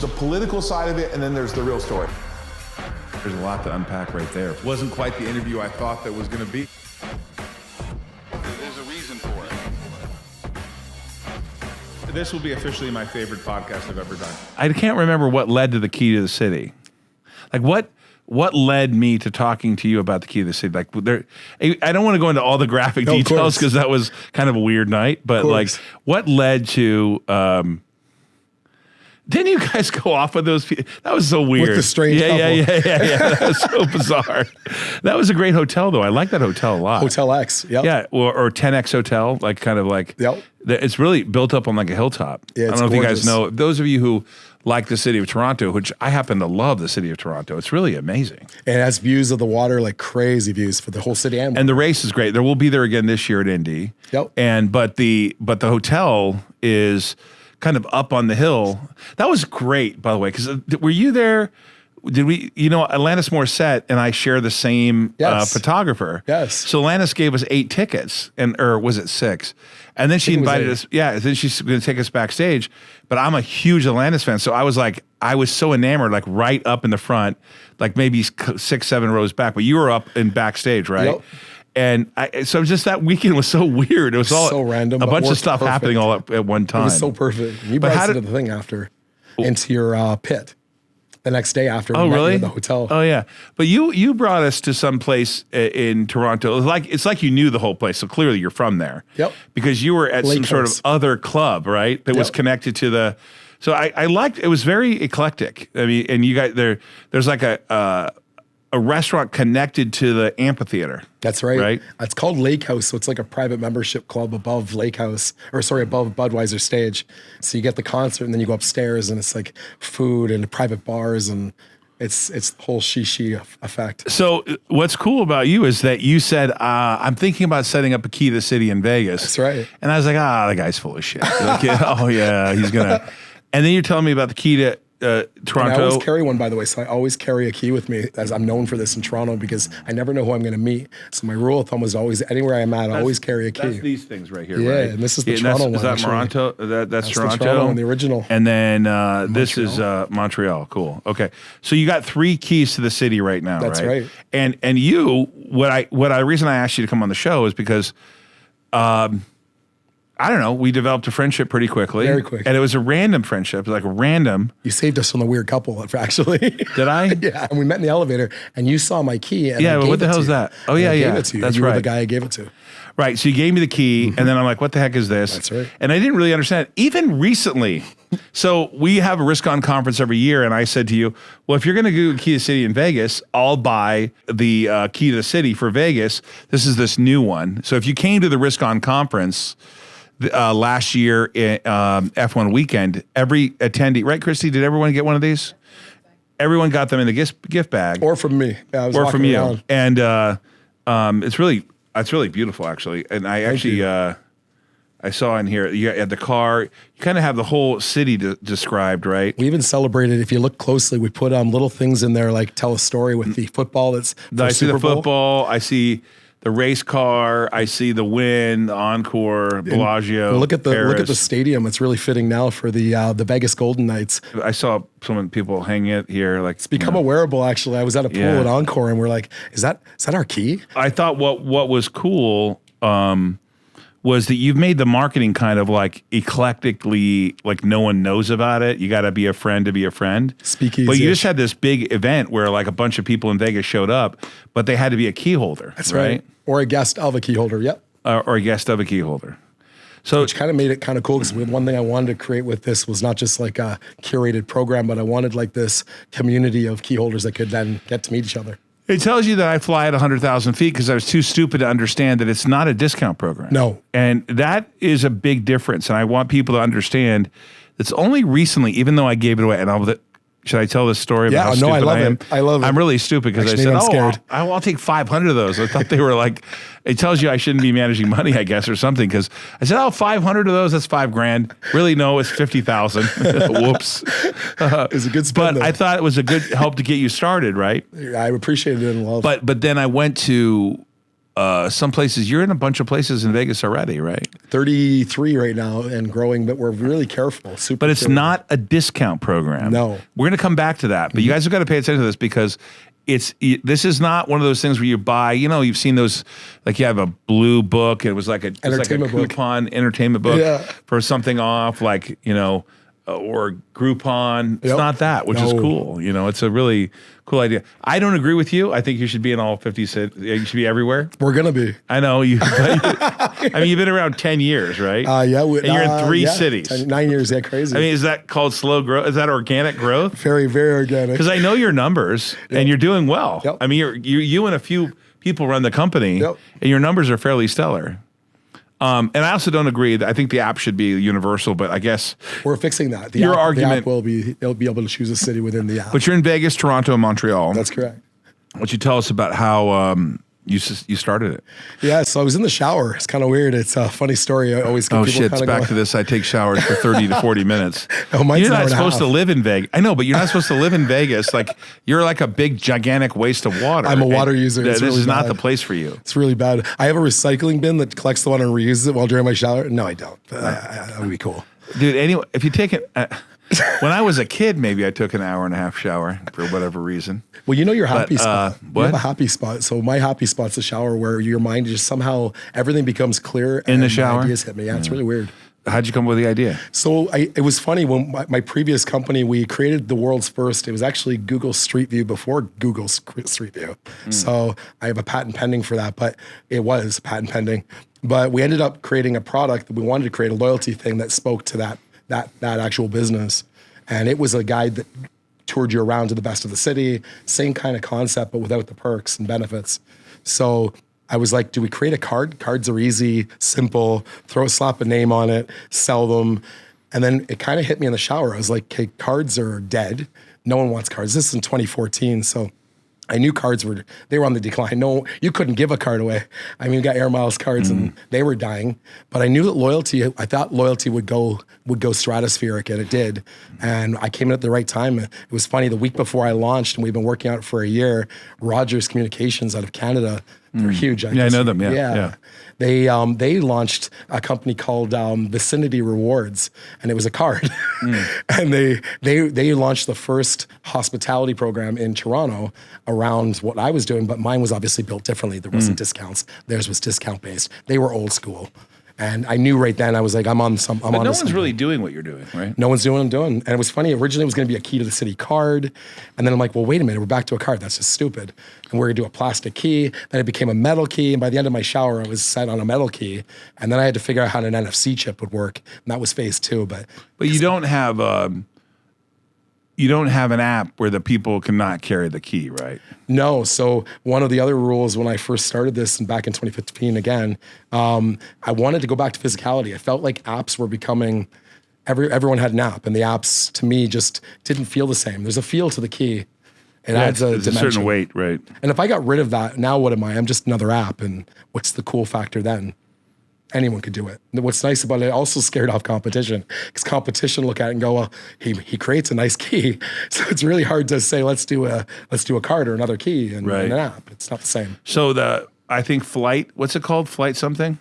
the political side of it, and then there's the real story. There's a lot to unpack right there. It wasn't quite the interview I thought that was going to be. There's a reason for it. This will be officially my favorite podcast I've ever done. I can't remember what led to the key to the city. Like what led me to talking to you about the key to the city? Like I don't want to go into all the graphic details because that was kind of a weird night, but like what led to, didn't you guys go off with those? That was so weird. With the strange couple. Yeah. That was so bizarre. That was a great hotel though. I like that hotel a lot. Hotel X. Yep. Yeah. Or 10X Hotel, like kind of like, yep. It's really built up on like a hilltop. Yeah, I don't know if you guys know, those of you who like the city of Toronto, which I happen to love the city of Toronto. It's really amazing. And it has views of the water, like crazy views for the whole city. And the race is great. There will be there again this year at Indy. Yep. But the hotel is kind of up on the hill. That was great, by the way, because were you there? Did we, Alanis Morissette and I share the same photographer. Yes. So Alanis gave us 8 tickets, or was it 6? And then she invited us. Yeah. Then she's going to take us backstage. But I'm a huge Alanis fan. So I was so enamored, like right up in the front, like maybe 6, 7 rows back. But you were up in backstage, right? Yep. And so just that weekend was so weird. It was all so random. A bunch of stuff happening all at one time. It was so perfect. You brought us into the thing after, into your pit. The next day after we met you at the hotel. Oh yeah. But you brought us to some place in Toronto. It's like you knew the whole place. So clearly you're from there. Yep. Because you were at some sort of other club, right? That was connected to the. So I liked. It was very eclectic. I mean, and you guys there's like a restaurant connected to the amphitheater. That's right. Right. It's called Lake House, so it's like a private membership club above above Budweiser stage. So you get the concert, and then you go upstairs, and it's like food and private bars, and it's the whole shishi effect. So what's cool about you is that you said, I'm thinking about setting up a key to the city in Vegas. That's right. And I was like, the guy's full of shit. Like, oh yeah, he's gonna. And then you're telling me about the key to Toronto. And I always carry one, by the way. So I always carry a key with me, as I'm known for this in Toronto, because I never know who I'm going to meet. So my rule of thumb is always, anywhere I'm at, I always carry a key. That's these things right here, yeah, right? And this is the Toronto one. Is that Toronto? That's Toronto. The Toronto one, the original. And then this is Montreal. Cool. Okay. So you got 3 keys to the city right now, That's right. And you, reason I asked you to come on the show is because I don't know. We developed a friendship pretty quickly. Very quick. And it was a random friendship, like a random. You saved us from the weird couple, actually. Did I? Yeah. And we met in the elevator, and you saw my key. And but what the hell is that? Oh, yeah, I gave it to you. That's you right. were the guy I gave it to. Right. So you gave me the key, and then I'm like, what the heck is this? That's right. And I didn't really understand it. Even recently. So we have a Risk-On conference every year, and I said to you, well, if you're going to do Key to the City in Vegas, I'll buy the Key to the City for Vegas. This is this new one. So if you came to the Risk-On conference last year in F1 weekend, every attendee, right, Christy, did everyone get one of these? Everyone got them in the gift bag. Or from me. Yeah, I was or from you. around. And it's really beautiful, actually. And I actually, I saw in here, you had the car, you kind of have the whole city described, right? We even celebrated, if you look closely, we put little things in there, like tell a story with the football that's I see Super the Bowl. football, I see the race car, I see the Wynn, the Encore, Bellagio. And look at Paris. the stadium. It's really fitting now for the Vegas Golden Knights. I saw some people hanging it here, like It's become a wearable. Actually, I was at a pool at Encore, and we're like, "Is that our key?" I thought what was cool was that you've made the marketing kind of like eclectically, like no one knows about it. You got to be a friend to be a friend. Speakeasy. But you just had this big event where like a bunch of people in Vegas showed up, but they had to be a key holder. That's right. Or a guest of a key holder. Yep. Or a guest of a key holder. So, which kind of made it kind of cool, because one thing I wanted to create with this was not just like a curated program, but I wanted like this community of key holders that could then get to meet each other. It tells you that I fly at 100,000 feet because I was too stupid to understand that it's not a discount program. No. And that is a big difference. And I want people to understand it's only recently, even though I gave it away, and should I tell this story about how stupid I love I am? it. I love it. I'm really stupid because I said, I'm scared. I'll take 500 of those. I thought they were like, it tells you I shouldn't be managing money, I guess, or something. Because I said, 500 of those, that's $5,000. Really, no, it's 50,000. Whoops. It's a good spin, But though. I thought it was a good help to get you started, right? I appreciated it and love. But then I went to some places. You're in a bunch of places in Vegas already, right? 33 right now and growing, but we're really careful. But it's not a discount program. No. We're going to come back to that. But you guys have got to pay attention to this because this is not one of those things where you buy, you've seen those, like you have a blue book. It was like a coupon entertainment book for something off, like, or Groupon. It's not that, which is cool. It's a really cool idea. I don't agree with you. I think you should be in all 50 cities. You should be everywhere. We're going to be. I know. You've been around 10 years, right? Yeah. And you're in 3 cities. 9 years. Yeah, crazy. I mean, is that called slow growth? Is that organic growth? Very, very organic. Because I know your numbers and you're doing well. Yep. I mean, you and a few people run the company and your numbers are fairly stellar. And I also don't agree that I think the app should be universal, but I guess we're fixing that. The app will be able to choose a city within the app. But you're in Vegas, Toronto, and Montreal. That's correct. Why don't you tell us about how you started it? Yeah, so I was in the shower. It's kind of weird. It's a funny story. I always get people it's back to this. I take showers for 30 to 40 minutes. Oh, mine's you're not supposed to live in Vegas. I know, but you're not supposed to live in Vegas. Like you're like a big, gigantic waste of water. I'm a water user. This is not the place for you. It's really bad. I have a recycling bin that collects the water and reuses it while during my shower. No, I don't. That would be cool. Dude, anyway, if you take it... when I was a kid, maybe I took an hour and a half shower for whatever reason. Well, your happy spot. What? You have a happy spot. So my happy spot's the shower where your mind just somehow, everything becomes clear. In the shower? Ideas hit me. Yeah, it's really weird. How'd you come up with the idea? So it was funny when my previous company, we created the world's first, it was actually Google Street View before Google Street View. So I have a patent pending for that, but it was patent pending. But we ended up creating a product that we wanted to create a loyalty thing that spoke to that actual business. And it was a guide that toured you around to the best of the city, same kind of concept, but without the perks and benefits. So I was like, do we create a card? Cards are easy, simple, slap a name on it, sell them. And then it kind of hit me in the shower. I was like, okay, cards are dead. No one wants cards. This is in 2014. So I knew cards were on the decline. No, you couldn't give a card away. I mean, we got Air Miles cards and they were dying. But I knew that I thought loyalty would go stratospheric, and it did. And I came in at the right time. It was funny, the week before I launched, and we've been working on it for a year, Rogers Communications out of Canada, they're huge. I know them, yeah. They launched a company called Vicinity Rewards, and it was a card. And they launched the first hospitality program in Toronto around what I was doing, but mine was obviously built differently. There wasn't discounts. Theirs was discount based. They were old school. And I knew right then, I was like, I'm on some. But no one's really doing what you're doing, right? No one's doing what I'm doing. And it was funny, originally it was going to be a key to the city card. And then I'm like, well, wait a minute, we're back to a card. That's just stupid. And we're going to do a plastic key. Then it became a metal key. And by the end of my shower, I was set on a metal key. And then I had to figure out how an NFC chip would work. And that was phase 2. But you don't have an app where the people cannot carry the key, right? No. So one of the other rules when I first started this, and back in 2015 again, I wanted to go back to physicality. I felt like apps were becoming, everyone had an app, and the apps to me just didn't feel the same. There's a feel to the key. It adds a dimension. A certain weight, right? And if I got rid of that, now what am I? I'm just another app. And what's the cool factor then? Anyone could do it. And what's nice about it also scared off competition, because competition look at it and go, well, he creates a nice key. So it's really hard to say, let's do a card or another key and an app. It's not the same. So I think Flight, what's it called? Flight something?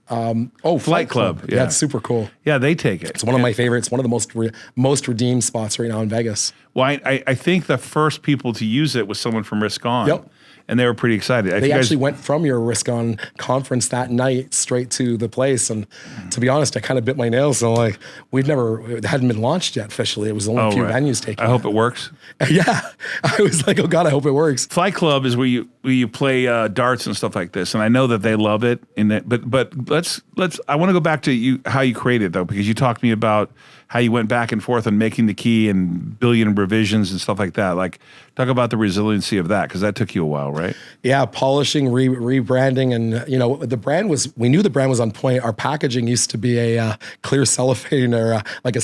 Flight Club. Yeah, it's super cool. Yeah, they take it. It's one of my favorites. One of the most redeemed spots right now in Vegas. Well, I think the first people to use it was someone from Risk On. Yep. And they were pretty excited. They actually went from your Risk On conference that night straight to the place. And to be honest, I kind of bit my nails. So it hadn't been launched yet officially. It was only a few venues taking it. I hope it works. Yeah. I was like, oh God, I hope it works. Flight Club is where you play darts and stuff like this. And I know that they love it. But I want to go back to how you created though, because you talked to me about how you went back and forth on making the key and billion revisions and stuff like that. Like, talk about the resiliency of that, because that took you a while, right? Yeah, polishing, rebranding, and we knew the brand was on point. Our packaging used to be a clear cellophane or like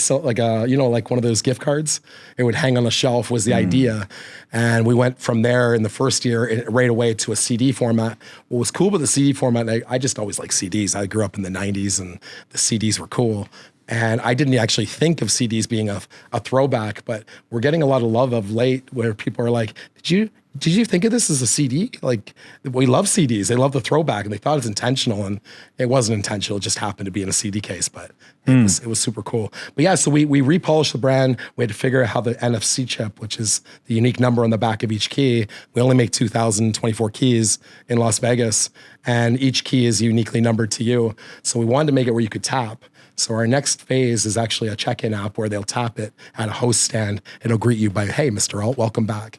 one of those gift cards. It would hang on the shelf was the idea, and we went from there in the first year right away to a CD format. What was cool about the CD format, I just always liked CDs. I grew up in the '90s, and the CDs were cool. And I didn't actually think of CDs being a throwback, but we're getting a lot of love of late where people are like, did did you think of this as a CD? Like, we love CDs. They love the throwback, and they thought it was intentional, and it wasn't intentional. It just happened to be in a CD case, but it was super cool. But yeah, so we repolished the brand. We had to figure out how the NFC chip, which is the unique number on the back of each key. We only make 2,024 keys in Las Vegas, and each key is uniquely numbered to you. So we wanted to make it where you could tap. So our next phase is actually a check-in app where they'll tap it at a host stand. It'll greet you by, "Hey, Mr. Ault, welcome back."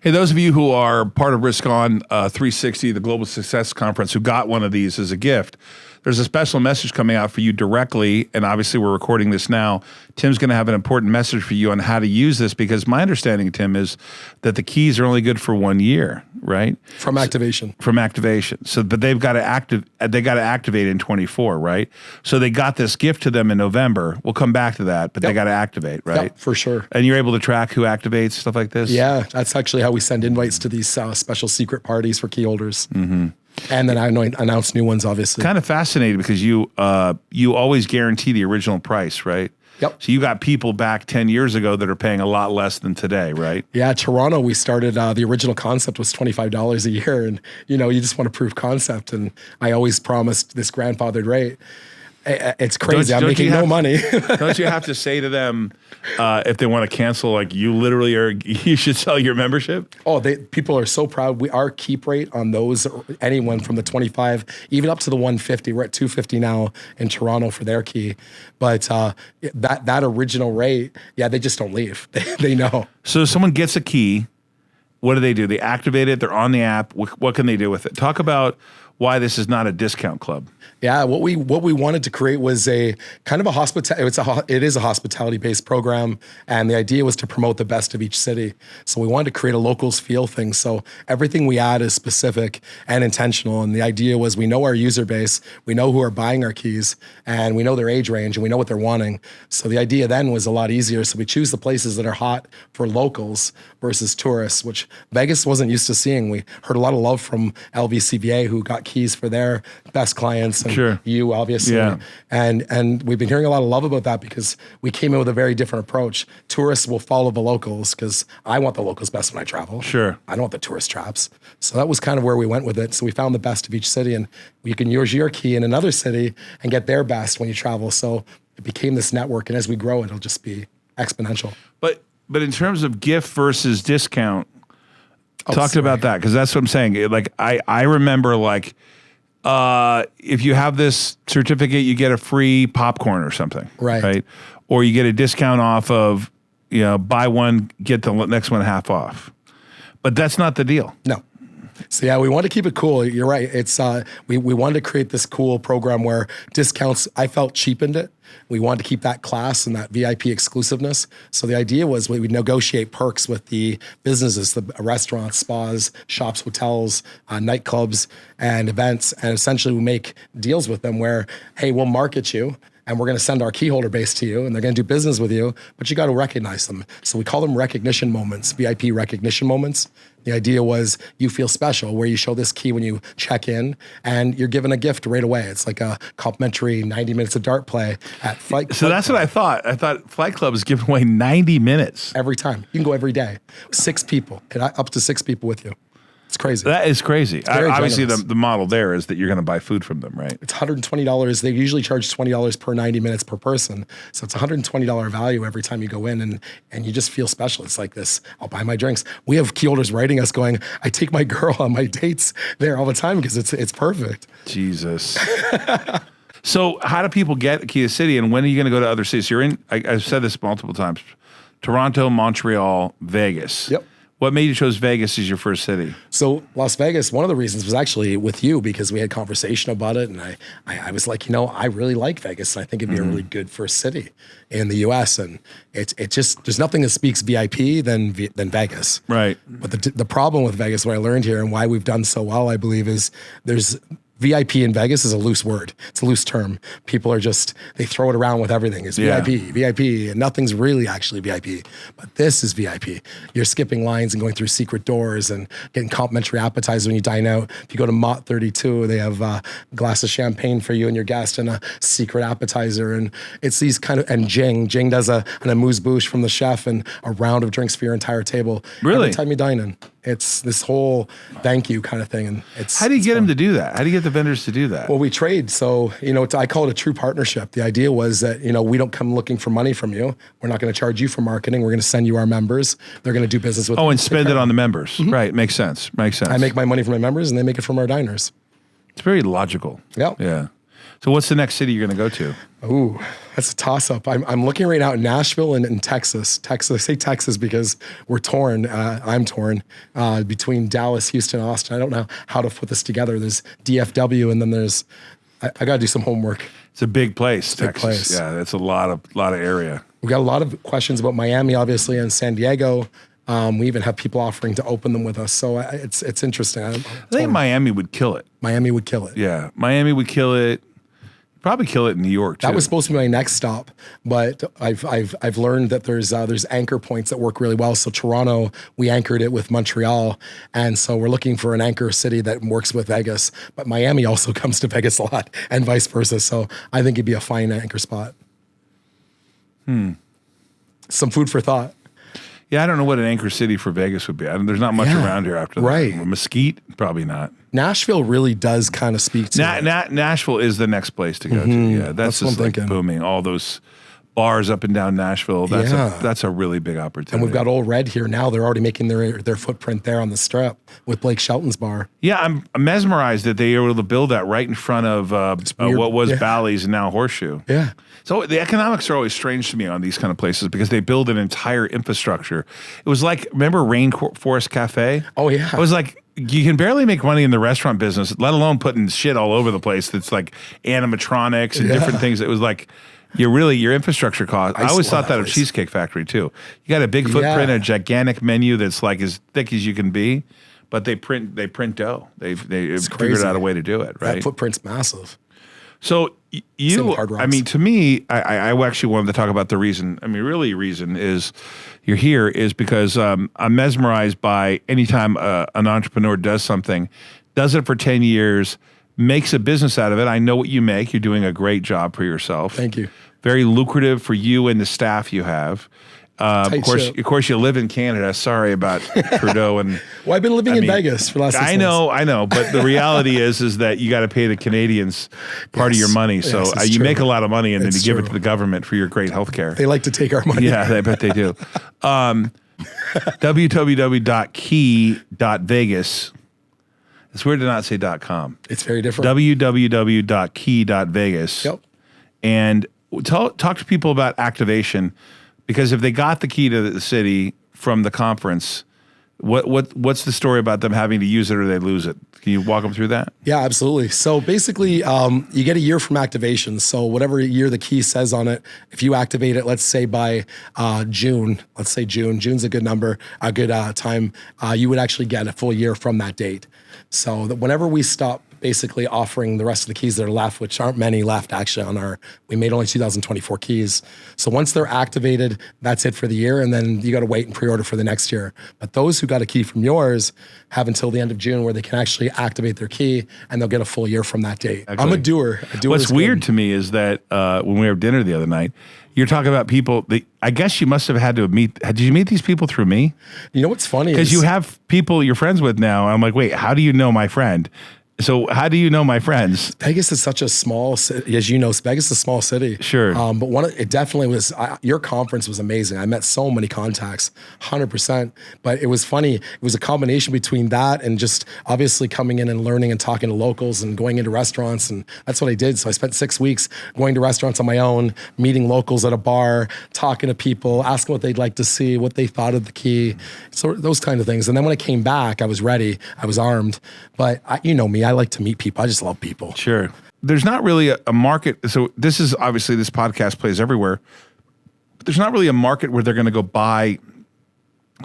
Hey, those of you who are part of Risk On 360, the Global Success Conference, who got one of these as a gift, there's a special message coming out for you directly, and obviously we're recording this now. Tim's going to have an important message for you on how to use this, because my understanding, Tim, is that the keys are only good for 1 year, right? From activation. From activation. So, but they've got to activate in 24, right? So they got this gift to them in November. We'll come back to that, but they got to activate, right? Yep, for sure. And you're able to track who activates, stuff like this? Yeah, that's actually how we send invites to these special secret parties for key holders. Mm-hmm. And then I announce new ones, obviously. Kind of fascinating, because you always guarantee the original price, right? Yep. So you got people back 10 years ago that are paying a lot less than today, right? Yeah, Toronto, we started, the original concept was $25 a year. And, you just want to prove concept. And I always promised this grandfathered rate. It's crazy. I'm making no money. Don't you have to say to them, if they want to cancel, like, you should sell your membership? Oh, people are so proud. Our keep rate on those, anyone from the 25, even up to the 150, we're at 250 now in Toronto for their key. But that original rate, yeah, they just don't leave. They know. So someone gets a key. What do? They activate it. They're on the app. What can they do with it? Talk about why this is not a discount club. Yeah, what we wanted to create was a kind of it is a hospitality-based program, and the idea was to promote the best of each city. So we wanted to create a locals feel thing. So everything we add is specific and intentional. And the idea was, we know our user base, we know who are buying our keys, and we know their age range, and we know what they're wanting. So the idea then was a lot easier. So we choose the places that are hot for locals versus tourists, which Vegas wasn't used to seeing. We heard a lot of love from LVCVA, who got keys for their best clients, and you, obviously. Yeah. And we've been hearing a lot of love about that, because we came in with a very different approach. Tourists will follow the locals, because I want the locals best when I travel. Sure. I don't want the tourist traps. So that was kind of where we went with it. So we found the best of each city, and you can use your key in another city and get their best when you travel. So it became this network, and as we grow, it'll just be exponential. But in terms of gift versus discount, talk about that, because that's what I'm saying. Like, I remember, like, if you have this certificate, you get a free popcorn or something, right? Or you get a discount off of, buy one, get the next one half off. But that's not the deal. No. So yeah, we want to keep it cool. You're right. It's we wanted to create this cool program where discounts, I felt, cheapened it. We wanted to keep that class and that VIP exclusiveness. So the idea was we would negotiate perks with the businesses, the restaurants, spas, shops, hotels, nightclubs, and events. And essentially we make deals with them where, hey, we'll market you, and we're going to send our key holder base to you, and they're going to do business with you, but you got to recognize them. So we call them recognition moments, VIP recognition moments. The idea was you feel special, where you show this key when you check in, and you're given a gift right away. It's like a complimentary 90 minutes of dart play at Flight Club. So that's what I thought. I thought Flight Club is giving away 90 minutes. Every time. You can go every day. 6 people, and up to 6 people with you. It's crazy. That is crazy. Obviously, generous. the model there is that you're going to buy food from them, right? It's $120. They usually charge $20 per 90 minutes per person. So it's $120 value every time you go in, and you just feel special. It's like this, I'll buy my drinks. We have key holders writing us going, I take my girl on my dates there all the time because it's perfect. Jesus. So how do people get Key to City, and when are you going to go to other cities? You're in, I've said this multiple times, Toronto, Montreal, Vegas. Yep. What made you choose Vegas as your first city? So Las Vegas, one of the reasons was actually with you, because we had conversation about it. And I was like, I really like Vegas. And I think it'd be a really good first city in the US. And it just, there's nothing that speaks VIP than Vegas. Right. But the problem with Vegas, what I learned here and why we've done so well, I believe, is there's VIP in Vegas is a loose word. It's a loose term. People are just, they throw it around with everything. It's VIP, and nothing's really actually VIP. But this is VIP. You're skipping lines and going through secret doors and getting complimentary appetizers when you dine out. If you go to Mott 32, they have a glass of champagne for you and your guest and a secret appetizer. And it's these kind of, and Jing does an amuse-bouche from the chef and a round of drinks for your entire table. Really? Every time you dine in. It's this whole thank you kind of thing. And how do you get them to do that? How do you get the vendors to do that? Well, we trade. So, I call it a true partnership. The idea was that, we don't come looking for money from you. We're not going to charge you for marketing. We're going to send you our members. They're going to do business with. Oh, and spend it on the members. Right. Makes sense. I make my money from my members and they make it from our diners. It's very logical. Yeah. Yeah. So what's the next city you're going to go to? Ooh, that's a toss-up. I'm looking right now at Nashville and in Texas. I say Texas because we're torn. I'm torn between Dallas, Houston, Austin. I don't know how to put this together. There's DFW, and then there's I got to do some homework. It's a big place, Texas. Big place. Yeah, that's a lot of area. We got a lot of questions about Miami, obviously, and San Diego. We even have people offering to open them with us. So it's interesting. I think Miami would kill it. Miami would kill it. Yeah, Miami would kill it. Probably kill it in New York too. That was supposed to be my next stop, but I've learned that there's anchor points that work really well. So Toronto, we anchored it with Montreal, and so we're looking for an anchor city that works with Vegas. But Miami also comes to Vegas a lot, and vice versa. So I think it'd be a fine anchor spot. Some food for thought. Yeah, I don't know what an anchor city for Vegas would be. There's not much around here after that. Right. Mesquite, probably not. Nashville really does kind of speak to Nashville is the next place to go to. Yeah, that's just like booming. All those bars up and down Nashville. That's a really big opportunity. And we've got Old Red here now. They're already making their footprint there on the Strip with Blake Shelton's bar. Yeah, I'm mesmerized that they were able to build that right in front of what was Bally's and now Horseshoe. Yeah. So the economics are always strange to me on these kind of places because they build an entire infrastructure. It was like, remember Rainforest Cafe? Oh, yeah. It was like, you can barely make money in the restaurant business, let alone putting shit all over the place that's like animatronics and different things. It was like, your infrastructure cost. I always thought that of Cheesecake Factory too. You got a big footprint, a gigantic menu that's like as thick as you can be, but they print dough. They figured out a way to do it, right? That footprint's massive. So to me, I actually wanted to talk about the reason. Reason is you're here is because I'm mesmerized by anytime an entrepreneur does something, does it for 10 years, makes a business out of it. I know what you make. You're doing a great job for yourself. Thank you. Very lucrative for you and the staff you have. Of course, you live in Canada. Sorry about Trudeau and. Well, I've been living in Vegas for the last 6 months. I know, but the reality is that you got to pay the Canadians part of your money. So you make a lot of money and then you give it to the government for your great health care. They like to take our money. Yeah, I bet they do. www.key.vegas. It's weird to not say .com. It's very different. www.key.vegas. Yep. And talk to people about activation. Because if they got the key to the city from the conference, what's the story about them having to use it or they lose it? Can you walk them through that? Yeah, absolutely. So basically, you get a year from activation. So whatever year the key says on it, if you activate it, let's say by June, June's a good number, a good time, you would actually get a full year from that date. So that whenever we stop basically offering the rest of the keys that are left, which aren't many left actually we made only 2024 keys. So once they're activated, that's it for the year. And then you got to wait and pre-order for the next year. But those who got a key from yours have until the end of June where they can actually activate their key and they'll get a full year from that date. Actually, I'm a doer. What's weird to me is that when we were at dinner the other night, you're talking about people I guess you must have had to did you meet these people through me? You know what's funny? Because you have people you're friends with now. And I'm like, wait, how do you know my friend? So how do you know my friends? Vegas is such a small city. As you know, Vegas is a small city. Sure. But it definitely was, your conference was amazing. I met so many contacts, 100%. But it was funny. It was a combination between that and just obviously coming in and learning and talking to locals and going into restaurants. And that's what I did. So I spent 6 weeks going to restaurants on my own, meeting locals at a bar, talking to people, asking what they'd like to see, what they thought of the key. So those kind of things. And then when I came back, I was ready. I was armed. But you know me, I like to meet people. I just love people. Sure. There's not really a market. So this is obviously this podcast plays everywhere, but there's not really a market where they're going to go buy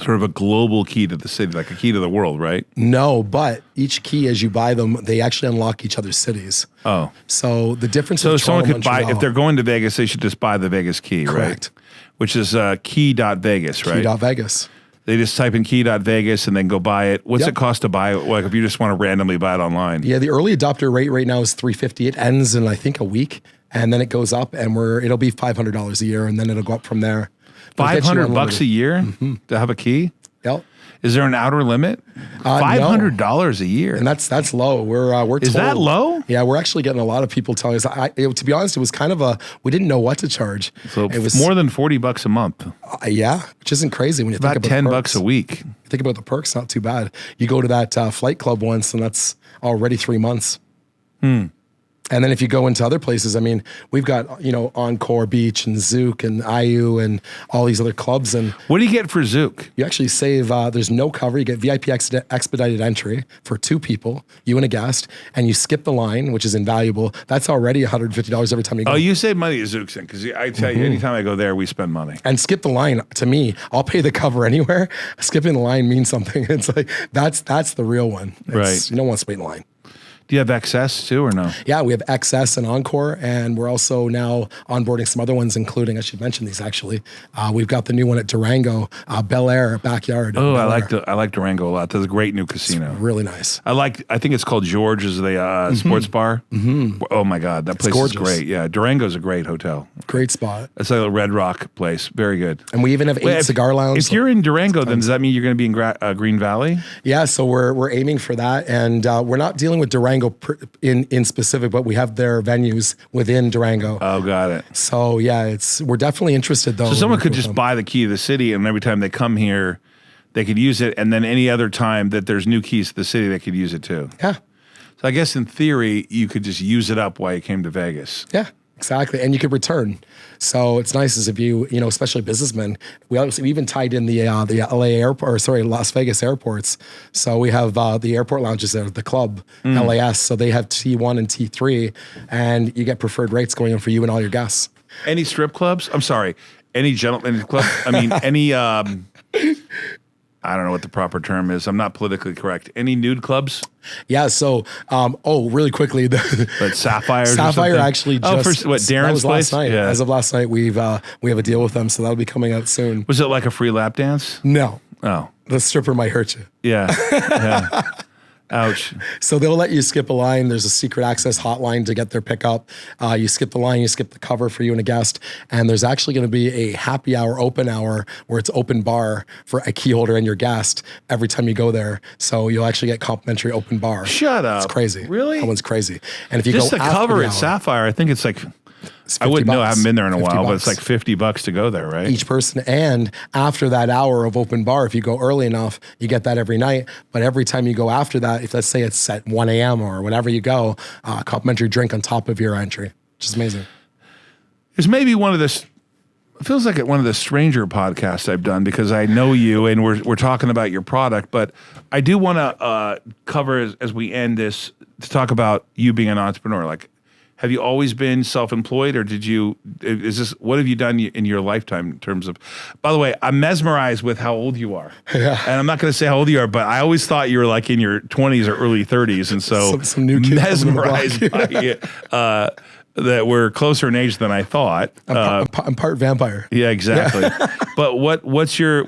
sort of a global key to the city, like a key to the world, right? No, but each key as you buy them, they actually unlock each other's cities. Oh. So the difference So is someone could buy, if they're going to Vegas, they should just buy the Vegas key, correct, right? Which is key.vegas, right? Key.vegas. They just type in key.vegas and then go buy it. What's it cost to buy it? Like if you just want to randomly buy it online? Yeah, the early adopter rate right now is $350. It ends in I think a week, and then it goes up, and it'll be $500 a year, and then it'll go up from there. $500 a year to have a key? Yep. Is there an outer limit? $500 a year. And that's low. We're Is told, that low? Yeah, we're actually getting a lot of people telling us. To be honest, it was kind of we didn't know what to charge. So it was more than $40 a month. Yeah, which isn't crazy when you think About about $10 a week. Think about the perks, not too bad. You go to that flight club once, and that's already 3 months. And then if you go into other places, I mean, we've got, Encore Beach and Zouk and IU and all these other clubs. And what do you get for Zouk? you actually save, there's no cover. You get VIP expedited entry for 2 people, you and a guest, and you skip the line, which is invaluable. That's already $150 every time you go. Oh, you save money at Zouk's because I tell you, anytime I go there, we spend money. And skip the line, to me, I'll pay the cover anywhere. Skipping the line means something. It's like, that's the real one. Right. You don't want to wait in line. Do you have excess too or no? Yeah, we have XS and Encore, and we're also now onboarding some other ones, including, I should mention these actually. We've got the new one at Durango, Bel Air Backyard. Oh, I like Durango a lot. That's a great new casino. It's really nice. I think it's called George's, the sports bar. Oh my God, that place is great. Yeah, Durango's a great hotel. Great spot. It's like a Red Rock place. Very good. And we even have 8 cigar lounges. If you're in Durango, then does that mean you're going to be in Green Valley? Yeah, so we're aiming for that, and we're not dealing with Durango in specific, but we have their venues within Durango. Oh, got it. So yeah, we're definitely interested though. So someone could just buy the key to the city, and every time they come here, they could use it, and then any other time that there's new keys to the city, they could use it too. Yeah. So I guess in theory, you could just use it up while you came to Vegas. Yeah. Exactly, and you could return. So it's nice as if you especially businessmen. We even tied in the LA airport, or Las Vegas airports. So we have the airport lounges there, the club, LAS. So they have T1 and T3, and you get preferred rates going in for you and all your guests. Any strip clubs? I'm sorry, any gentlemen's club? I mean, any. I don't know what the proper term is. I'm not politically correct. Any nude clubs? Yeah. So, really quickly, but Sapphire actually just Darren's that was place? last night. Yeah. As of last night, we have a deal with them, so that'll be coming out soon. Was it like a free lap dance? No. Oh, the stripper might hurt you. Yeah. Yeah. Ouch. So they'll let you skip a line. There's a secret access hotline to get their pickup. You skip the line, you skip the cover for you and a guest. And there's actually going to be a happy hour, open hour, where it's open bar for a key holder and your guest every time you go there. So you'll actually get complimentary open bar. Shut up. It's crazy. Really? That one's crazy. And if you just go the after cover the at hour, Sapphire, I think it's like, it's I wouldn't know. I haven't been there in a while, $50. but it's like $50 to go there, right? Each person. And after that hour of open bar, if you go early enough, you get that every night. But every time you go after that, if let's say it's at 1 a.m. or whenever you go, complimentary drink on top of your entry, which is amazing. It's maybe it feels like one of the stranger podcasts I've done because I know you and we're talking about your product, but I do want to cover as we end this to talk about you being an entrepreneur. Like, have you always been self-employed, or what have you done in your lifetime in terms of, by the way, I'm mesmerized with how old you are. Yeah. And I'm not going to say how old you are, but I always thought you were like in your 20s or early 30s. And so some new kid mesmerized by you, that we're closer in age than I thought. I'm part vampire. Yeah, exactly. Yeah. But what's your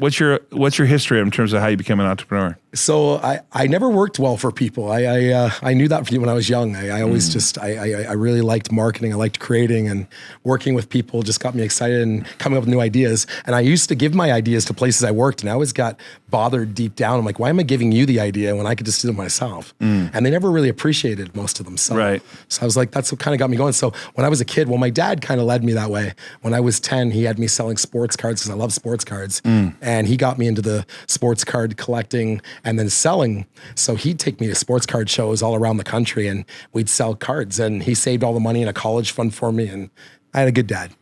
history in terms of how you became an entrepreneur? So I never worked well for people. I knew that when I was young. I always I really liked marketing. I liked creating, and working with people just got me excited and coming up with new ideas. And I used to give my ideas to places I worked, and I always got bothered deep down. I'm like, why am I giving you the idea when I could just do it myself? And they never really appreciated most of them. So I was like, that's what kind of got me going. So when I was a kid, my dad kind of led me that way. When I was 10, he had me selling sports cards because I love sports cards. And he got me into the sports card collecting and then selling. So he'd take me to sports card shows all around the country, and we'd sell cards. And he saved all the money in a college fund for me, and I had a good dad.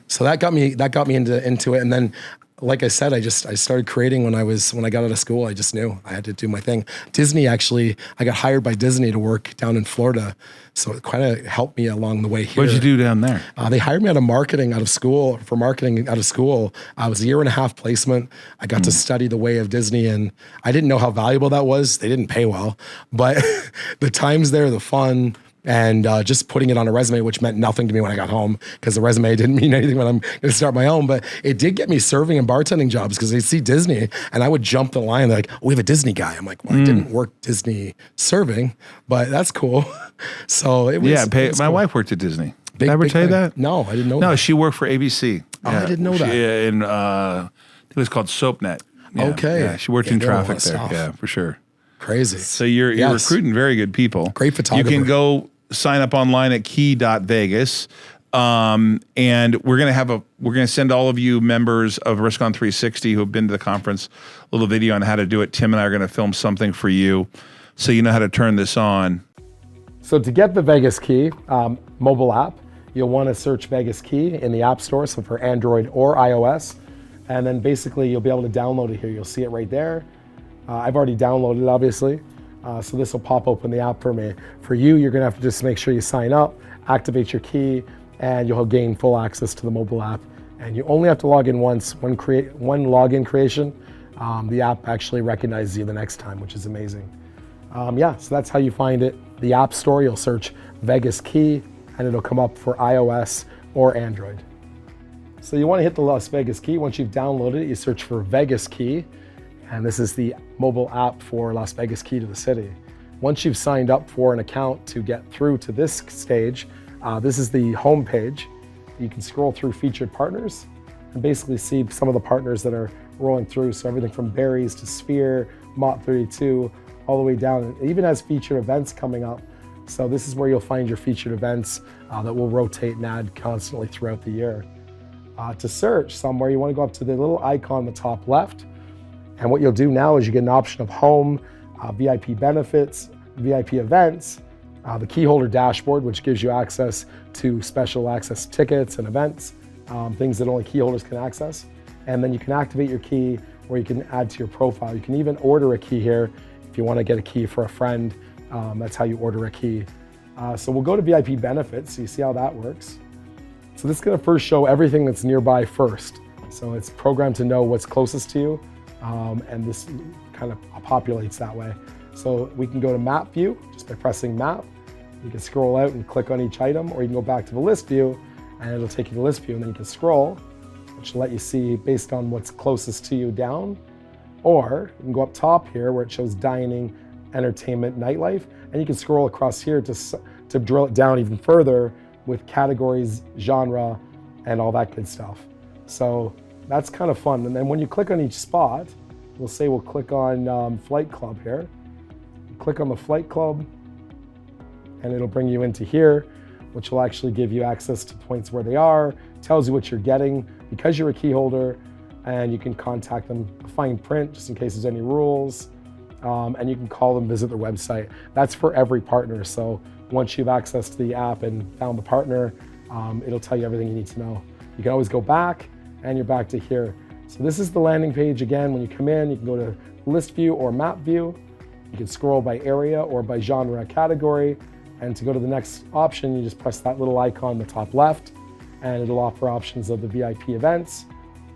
So that got me into it. And then, like I said, I started creating when I got out of school. I just knew I had to do my thing. Disney, actually, I got hired by Disney to work down in Florida. So it kind of helped me along the way here. What did you do down there? They hired me out of marketing out of school. I was a 1.5-year placement. I got to study the way of Disney, and I didn't know how valuable that was. They didn't pay well, but the times there, the fun, and just putting it on a resume, which meant nothing to me when I got home because the resume didn't mean anything when I'm going to start my own. But it did get me serving and bartending jobs because they see Disney, and I would jump the line. They're like, oh, we have a Disney guy. I'm like, well, I didn't work Disney serving, but that's cool. So it was. Yeah, my wife worked at Disney. Did I ever tell you that? No, I didn't know. No, that. she worked for ABC. Oh, I didn't know that. It was called SoapNet. Yeah, Okay. Yeah, she worked in doing a lot traffic of there. stuff. Yeah, for sure. Crazy. So you're Yes. recruiting very good people. Great photographer. You can go sign up online at key.vegas. And we're gonna send all of you members of RiskOn 360 who have been to the conference a little video on how to do it. Tim and I are gonna film something for you so you know how to turn this on. So to get the Vegas Key mobile app, you'll want to search Vegas Key in the App Store, so for Android or iOS. And then basically you'll be able to download it here. You'll see it right there. I've already downloaded it, obviously. So this will pop open the app for me. For you, you're gonna have to just make sure you sign up, activate your key, and you'll gain full access to the mobile app. And you only have to log in once. One login creation, the app actually recognizes you the next time, which is amazing. So that's how you find it. The App Store, you'll search Vegas Key, and it'll come up for iOS or Android. So you want to hit the Las Vegas Key. Once you've downloaded it, you search for Vegas Key, and this is the mobile app for Las Vegas Key to the city. Once you've signed up for an account to get through to this stage, this is the home page. You can scroll through featured partners and basically see some of the partners that are rolling through. So everything from Berries to Sphere, Mott 32, all the way down. It even has featured events coming up. So this is where you'll find your featured events that will rotate and add constantly throughout the year. To search somewhere, you want to go up to the little icon on the top left. And what you'll do now is you get an option of home, VIP benefits, VIP events, the key holder dashboard, which gives you access to special access tickets and events, things that only key holders can access. And then you can activate your key, or you can add to your profile. You can even order a key here if you want to get a key for a friend. That's how you order a key. So we'll go to VIP benefits, so you see how that works. So this is going to first show everything that's nearby first. So it's programmed to know what's closest to you, and this kind of populates that way. So we can go to map view just by pressing map. You can scroll out and click on each item, or you can go back to the list view and it'll take you to list view, and then you can scroll, which will let you see based on what's closest to you down. Or you can go up top here where it shows dining, entertainment, nightlife, and you can scroll across here to drill it down even further with categories, genre, and all that good stuff. So that's kind of fun. And then when you click on each spot, we'll click on Flight Club here. Click on the Flight Club, and it'll bring you into here, which will actually give you access to points where they are, tells you what you're getting because you're a key holder, and you can contact them, fine print, just in case there's any rules, and you can call them, visit their website. That's for every partner. So once you've access to the app and found the partner, it'll tell you everything you need to know. You can always go back, and you're back to here. So this is the landing page again. When you come in, you can go to list view or map view. You can scroll by area or by genre category. And to go to the next option, you just press that little icon in the top left, and it'll offer options of the VIP events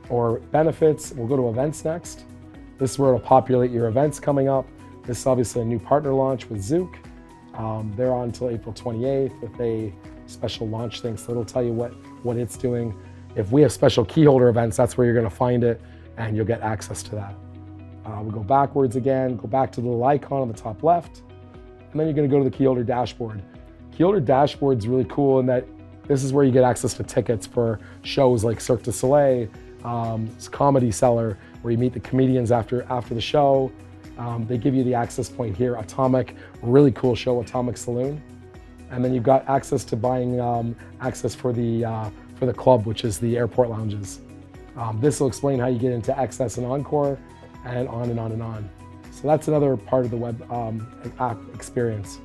or benefits. We'll go to events next. This is where it'll populate your events coming up. This is obviously a new partner launch with Zook. They're on until April 28th with a special launch thing, so it'll tell you what it's doing. If we have special key holder events, that's where you're gonna find it, and you'll get access to that. We'll go backwards again, go back to the little icon on the top left, and then you're gonna go to the key holder dashboard. Key holder dashboard is really cool in that this is where you get access to tickets for shows like Cirque du Soleil, it's Comedy Cellar, where you meet the comedians after the show. They give you the access point here, Atomic, really cool show, Atomic Saloon. And then you've got access to buying access for the club, which is the airport lounges. This will explain how you get into Access and Encore, and on and on and on. So that's another part of the web app experience.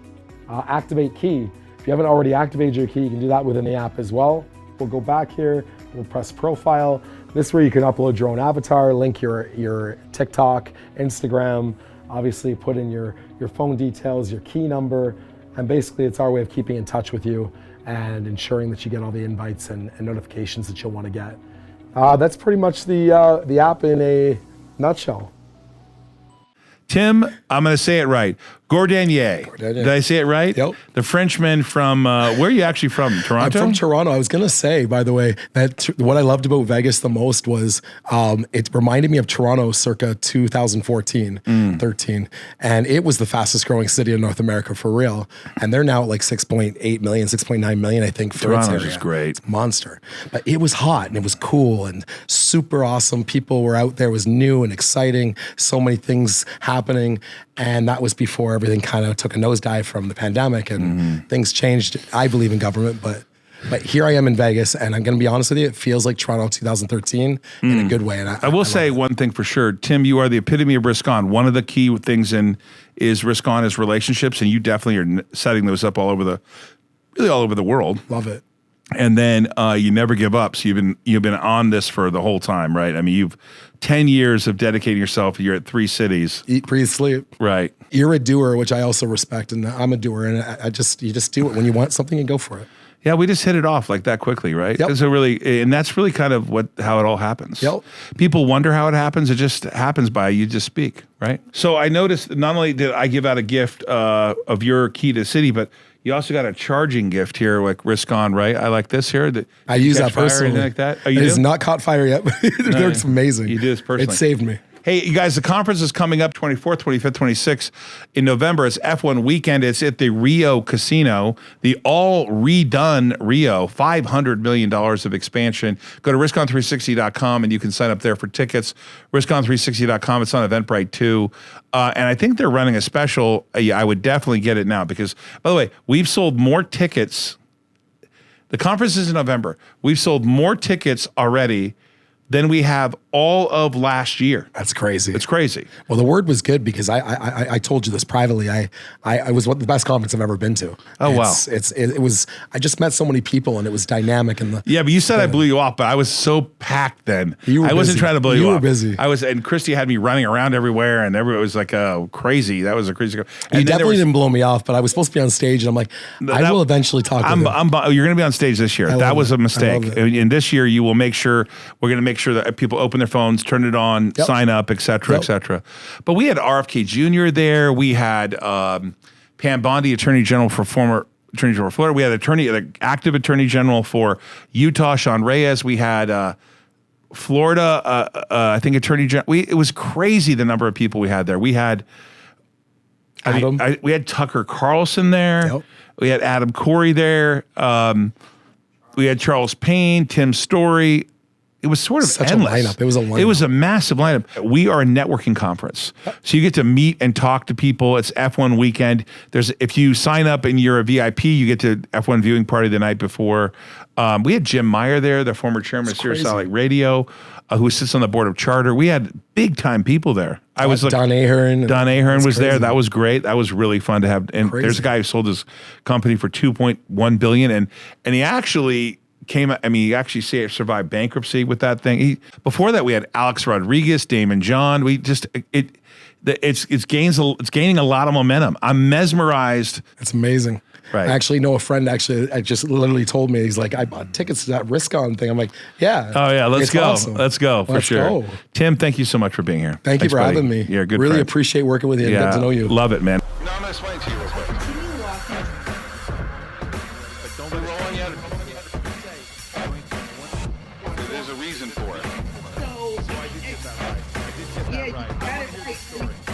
Activate key. If you haven't already activated your key, you can do that within the app as well. We'll go back here, we'll press profile. This is where you can upload your own avatar, link your TikTok, Instagram, obviously put in your phone details, your key number, and basically it's our way of keeping in touch with you and ensuring that you get all the invites and notifications that you'll want to get. That's pretty much the app in a nutshell. Tim, I'm going to say it right. Gordanier. Did I say it right? Yep. The Frenchman from, where are you actually from? Toronto? I'm from Toronto. I was going to say, by the way, that what I loved about Vegas the most was it reminded me of Toronto circa 2014, 13. And it was the fastest growing city in North America for real. And they're now at like 6.8 million, 6.9 million, I think, for Toronto's its area. is great. It's a monster. But it was hot and it was cool and super awesome. People were out there. It was new and exciting. So many things happening. And that was before everything kind of took a nosedive from the pandemic and things changed. I believe in government, but here I am in Vegas, and I'm going to be honest with you, it feels like Toronto 2013 in a good way. And I will say one thing for sure, Tim, you are the epitome of risk on. One of the key things is risk on is relationships, and you definitely are setting those up all over the world. Love it. And then you never give up. So you've been on this for the whole time, right? I mean, you've 10 years of dedicating yourself. You're at 3 cities. Eat, breathe, sleep. Right. You're a doer, which I also respect, and I'm a doer. And you just do it when you want something and go for it. Yeah, we just hit it off like that quickly, right? Yep. So and that's really kind of how it all happens. Yep. People wonder how it happens. It just happens by you just speak, right? So I noticed not only did I give out a gift of your key to the city, but you also got a charging gift here, like Risk On, right? I like this here. I use that personally. Like that? Oh, it has not caught fire yet, but it looks amazing. You do this personally. It saved me. Hey, you guys, the conference is coming up 24th, 25th, 26th in November. It's F1 weekend. It's at the Rio Casino, the all redone Rio, $500 million of expansion. Go to riskon360.com and you can sign up there for tickets. Riskon360.com. It's on Eventbrite too. And I think they're running a special. I would definitely get it now because, by the way, we've sold more tickets. The conference is in November. We've sold more tickets already than we have all of last year. That's crazy. It's crazy. Well, the word was good because I told you this privately. I was the best conference I've ever been to. Oh, wow. It was. I just met so many people and it was dynamic and yeah. But you said I blew you off, but I was so packed then. I wasn't trying to blow you off. You were busy. And Christy had me running around everywhere, and everyone was like, crazy. That was a crazy. And you definitely didn't blow me off, but I was supposed to be on stage, and I'm like, I will eventually talk. You're going to be on stage this year. That was a mistake. And this year, you will make sure we're going to make sure that people open their phones, turn it on, sign up, et cetera, et cetera. But we had RFK Jr. there. We had Pam Bondi, Attorney General for Florida. We had the active Attorney General for Utah, Sean Reyes. We had Florida, I think Attorney General. It was crazy the number of people we had there. We had Adam. We had Tucker Carlson there. Yep. We had Adam Corey there. We had Charles Payne, Tim Story. It was sort of such endless. a lineup. It was a lineup. It was a massive lineup. We are a networking conference. So you get to meet and talk to people. It's F1 weekend. If you sign up and you're a VIP, you get to F1 viewing party the night before. We had Jim Meyer there, the former chairman of Sirius Satellite Radio, who sits on the board of Charter. We had big time people there. I was like, Don Ahern. Don Ahern was there. That was great. That was really fun to have. And Crazy. there's a guy who sold his company for $2.1 billion, and he actually he actually survived bankruptcy with that thing. Before that, we had Alex Rodriguez, Damon John. It's gaining a lot of momentum. I'm mesmerized. It's amazing. Right. I actually know a friend I just literally told me, he's like, I bought tickets to that Risk On thing. I'm like, yeah. Oh yeah, let's go. Awesome. Let's go for sure. Go. Tim, thank you so much for being here. Thank you for having me. You're a good really friend. Appreciate working with you and get to know you. Love it, man. No, I'm going to explain to you real quick. Don't be rolling yet. There's a reason for it. So I did get that right. I did get that right.